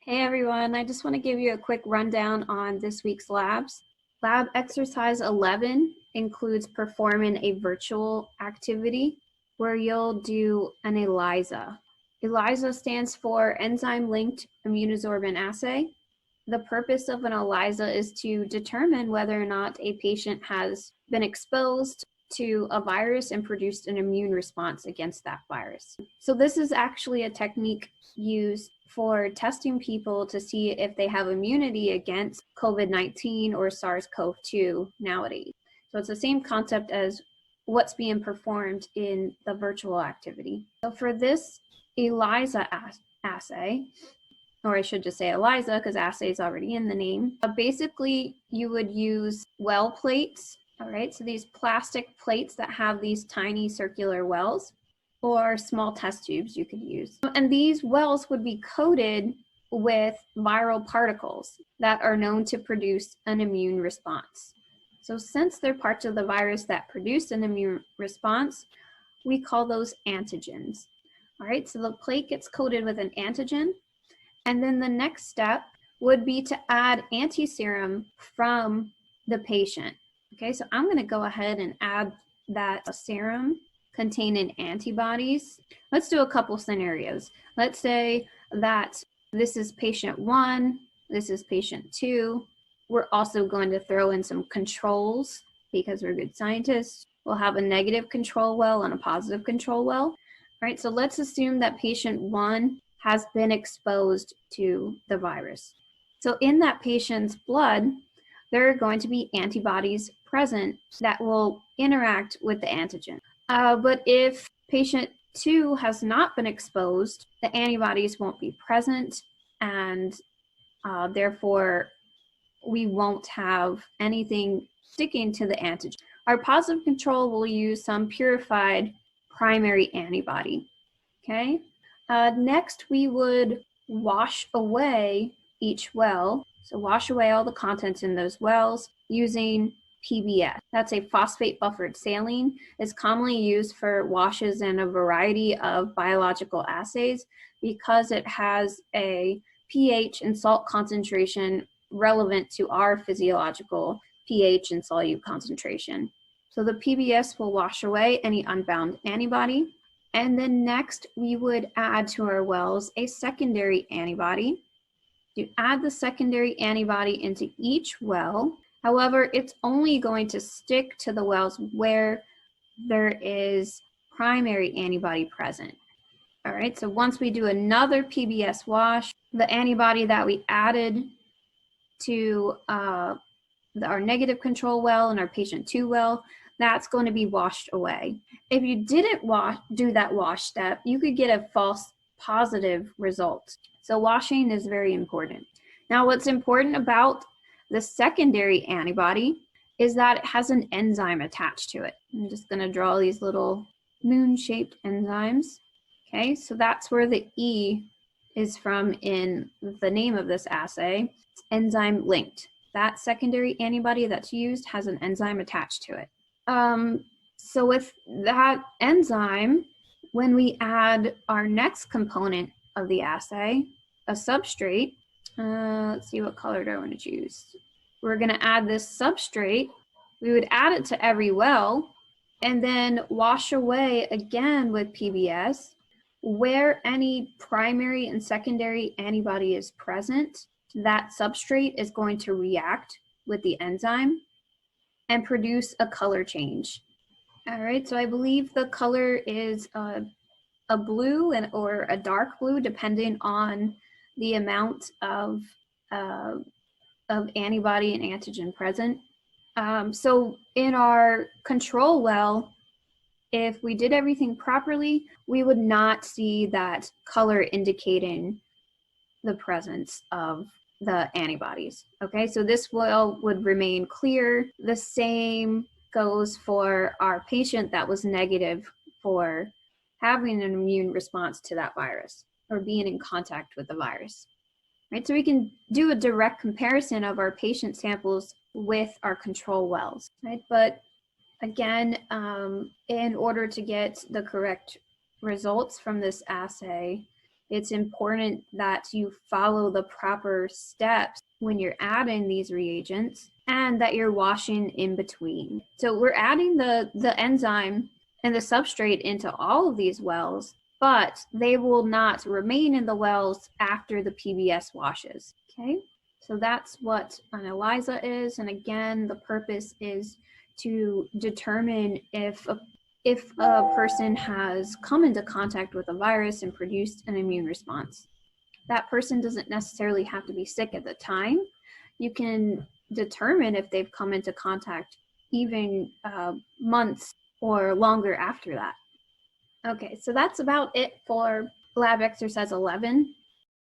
Hey everyone, I just want to give you a quick rundown on this week's labs. Lab exercise 11 includes performing a virtual activity where you'll do an ELISA. ELISA stands for Enzyme-Linked Immunosorbent Assay. The purpose of an ELISA is to determine whether or not a patient has been exposed to a virus and produced an immune response against that virus. So this is actually a technique used for testing people to see if they have immunity against COVID-19 or SARS-CoV-2 nowadays. So it's the same concept as what's being performed in the virtual activity. So for this ELISA assay, or I should just say ELISA because assay is already in the name. Basically, you would use well plates, all right? So these plastic plates that have these tiny circular wells, or small test tubes you could use. And these wells would be coated with viral particles that are known to produce an immune response. So since they're parts of the virus that produce an immune response, we call those antigens. All right, so the plate gets coated with an antigen, and then the next step would be to add antiserum from the patient. Okay, so I'm gonna go ahead and add that serum containing antibodies. Let's do a couple scenarios. Let's say that this is patient 1, this is patient 2. We're also going to throw in some controls because we're good scientists. We'll have a negative control well and a positive control well. All right, so let's assume that patient 1 has been exposed to the virus. So in that patient's blood, there are going to be antibodies present that will interact with the antigen. But if patient 2 has not been exposed, the antibodies won't be present, and therefore we won't have anything sticking to the antigen. Our positive control will use some purified primary antibody, okay? Next, we would wash away each well. So wash away all the contents in those wells using PBS. That's a phosphate buffered saline. It's commonly used for washes in a variety of biological assays because it has a pH and salt concentration relevant to our physiological pH and solute concentration. So the PBS will wash away any unbound antibody. And then next, we would add to our wells a secondary antibody. You add the secondary antibody into each well. However, it's only going to stick to the wells where there is primary antibody present. All right, so once we do another PBS wash, the antibody that we added to our negative control well and our patient 2 well, that's going to be washed away. If you didn't do that wash step, you could get a false positive result. So washing is very important. Now, what's important about the secondary antibody is that it has an enzyme attached to it. I'm just going to draw these little moon-shaped enzymes. Okay, so that's where the E is from in the name of this assay. It's enzyme linked. That secondary antibody that's used has an enzyme attached to it. So with that enzyme, when we add our next component of the assay, a substrate, let's see what color do I want to choose. We're going to add this substrate. We would add it to every well and then wash away again with PBS. Where any primary and secondary antibody is present, that substrate is going to react with the enzyme and produce a color change. All right, so I believe the color is a blue or a dark blue, depending on the amount of antibody and antigen present. So in our control well, if we did everything properly, we would not see that color indicating the presence of the antibodies. Okay, so this well would remain clear. The same goes for our patient that was negative for having an immune response to that virus or being in contact with the virus. Right, so we can do a direct comparison of our patient samples with our control wells, right? But again, in order to get the correct results from this assay, It's important that you follow the proper steps when you're adding these reagents and that you're washing in between. So we're adding the enzyme and the substrate into all of these wells, but they will not remain in the wells after the PBS washes. Okay, so that's what an ELISA is. And again, the purpose is to determine if a person has come into contact with a virus and produced an immune response. That person doesn't necessarily have to be sick at the time. You can determine if they've come into contact even months or longer after that. Okay, so that's about it for lab exercise 11.